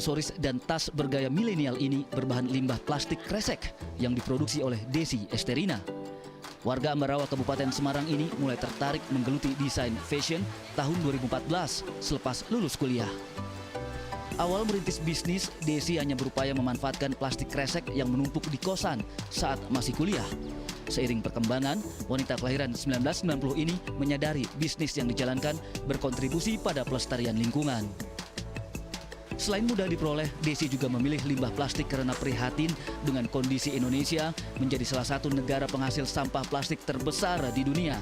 aksesoris dan tas bergaya milenial ini berbahan limbah plastik kresek yang diproduksi oleh Desi Esterina. Warga Ambarawa Kabupaten Semarang ini mulai tertarik menggeluti desain fashion tahun 2014 selepas lulus kuliah. Awal merintis bisnis, Desi hanya berupaya memanfaatkan plastik kresek yang menumpuk di kosan saat masih kuliah. Seiring perkembangan, wanita kelahiran 1990 ini menyadari bisnis yang dijalankan berkontribusi pada pelestarian lingkungan. Selain mudah diperoleh, Desi juga memilih limbah plastik karena prihatin dengan kondisi Indonesia menjadi salah satu negara penghasil sampah plastik terbesar di dunia.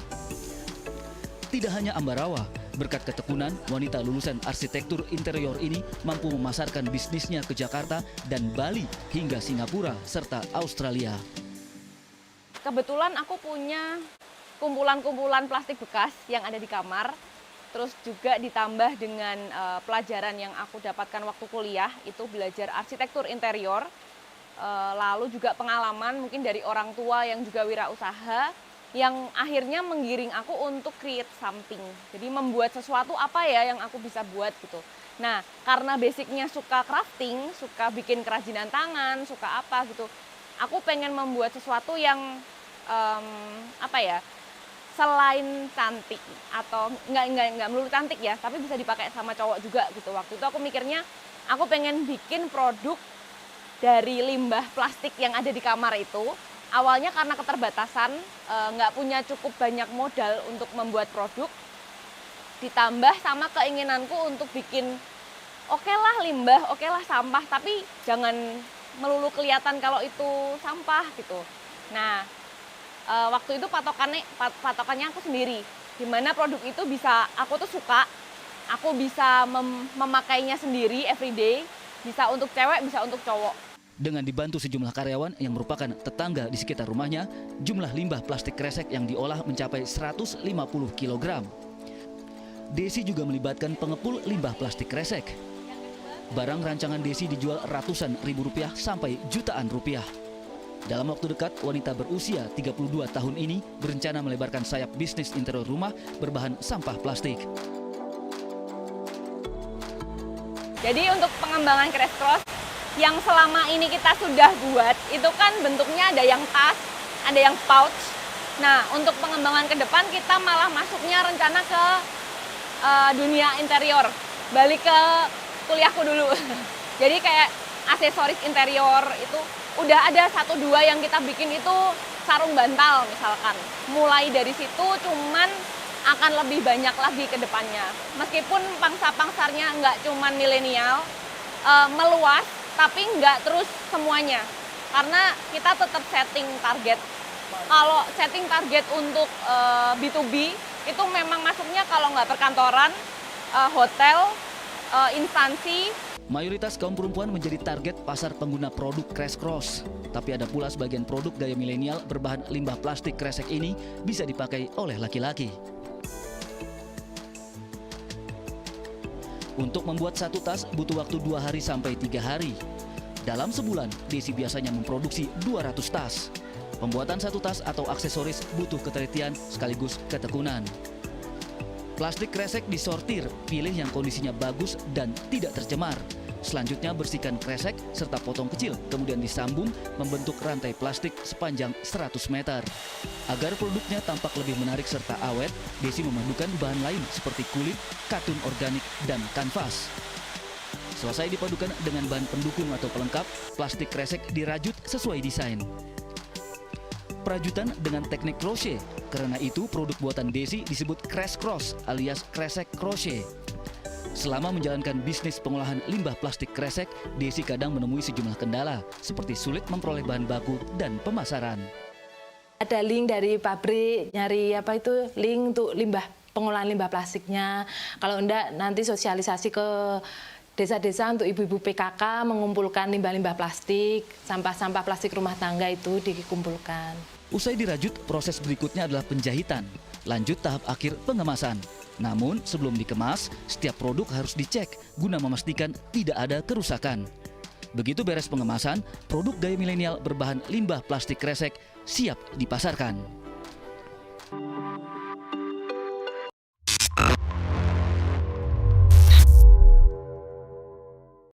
Tidak hanya Ambarawa, berkat ketekunan, wanita lulusan arsitektur interior ini mampu memasarkan bisnisnya ke Jakarta dan Bali hingga Singapura serta Australia. Kebetulan aku punya kumpulan-kumpulan plastik bekas yang ada di kamar. Terus juga ditambah dengan pelajaran yang aku dapatkan waktu kuliah, itu belajar arsitektur interior. Lalu juga pengalaman mungkin dari orang tua yang juga wirausaha, yang akhirnya menggiring aku untuk create something. Jadi membuat sesuatu apa ya yang aku bisa buat gitu. Nah, karena basicnya suka crafting, suka bikin kerajinan tangan, suka apa gitu. Aku pengen membuat sesuatu yang selain cantik atau nggak melulu cantik ya, tapi bisa dipakai sama cowok juga gitu. Waktu itu aku mikirnya aku pengen bikin produk dari limbah plastik yang ada di kamar itu. Awalnya karena keterbatasan, nggak punya cukup banyak modal untuk membuat produk, ditambah sama keinginanku untuk bikin oke lah limbah, oke lah sampah, tapi jangan melulu kelihatan kalau itu sampah gitu. Nah, waktu itu patokannya aku sendiri, dimana produk itu bisa aku tuh suka, aku bisa memakainya sendiri everyday, bisa untuk cewek, bisa untuk cowok. Dengan dibantu sejumlah karyawan yang merupakan tetangga di sekitar rumahnya, jumlah limbah plastik kresek yang diolah mencapai 150 kg. Desi juga melibatkan pengepul limbah plastik kresek. Barang rancangan Desi dijual ratusan ribu rupiah sampai jutaan rupiah. Dalam waktu dekat, wanita berusia 32 tahun ini berencana melebarkan sayap bisnis interior rumah berbahan sampah plastik. Jadi untuk pengembangan Crash Cross yang selama ini kita sudah buat, itu kan bentuknya ada yang tas, ada yang pouch. Nah, untuk pengembangan ke depan kita malah masuknya rencana ke dunia interior. Balik ke kuliahku dulu. Jadi kayak aksesoris interior itu udah ada 1-2 yang kita bikin itu sarung bantal misalkan. Mulai dari situ cuman akan lebih banyak lagi ke depannya. Meskipun pangsa-pangsarnya nggak cuman milenial, meluas, tapi nggak terus semuanya. Karena kita tetap setting target. Kalau setting target untuk B2B, itu memang masuknya kalau nggak perkantoran, hotel, instansi. Mayoritas kaum perempuan menjadi target pasar pengguna produk Crash Cross. Tapi ada pula sebagian produk gaya milenial berbahan limbah plastik kresek ini bisa dipakai oleh laki-laki. Untuk membuat satu tas butuh waktu 2 hari sampai 3 hari. Dalam sebulan, Desi biasanya memproduksi 200 tas. Pembuatan satu tas atau aksesoris butuh ketelitian sekaligus ketekunan. Plastik kresek disortir, pilih yang kondisinya bagus dan tidak tercemar. Selanjutnya bersihkan kresek serta potong kecil, kemudian disambung membentuk rantai plastik sepanjang 100 meter. Agar produknya tampak lebih menarik serta awet, Desi memadukan bahan lain seperti kulit, katun organik, dan kanvas. Selesai dipadukan dengan bahan pendukung atau pelengkap, plastik kresek dirajut sesuai desain. Perajutan dengan teknik crochet. Karena itu produk buatan Desi disebut Crash Cross alias kresek crochet. Selama menjalankan bisnis pengolahan limbah plastik kresek, Desi kadang menemui sejumlah kendala seperti sulit memperoleh bahan baku dan pemasaran. Ada link dari pabrik, nyari link untuk pengolahan limbah plastiknya. Kalau enggak nanti sosialisasi ke desa-desa untuk ibu-ibu PKK mengumpulkan limbah-limbah plastik, sampah-sampah plastik rumah tangga itu dikumpulkan. Usai dirajut, proses berikutnya adalah penjahitan. Lanjut tahap akhir pengemasan. Namun sebelum dikemas, setiap produk harus dicek guna memastikan tidak ada kerusakan. Begitu beres pengemasan, produk gaya milenial berbahan limbah plastik kresek siap dipasarkan.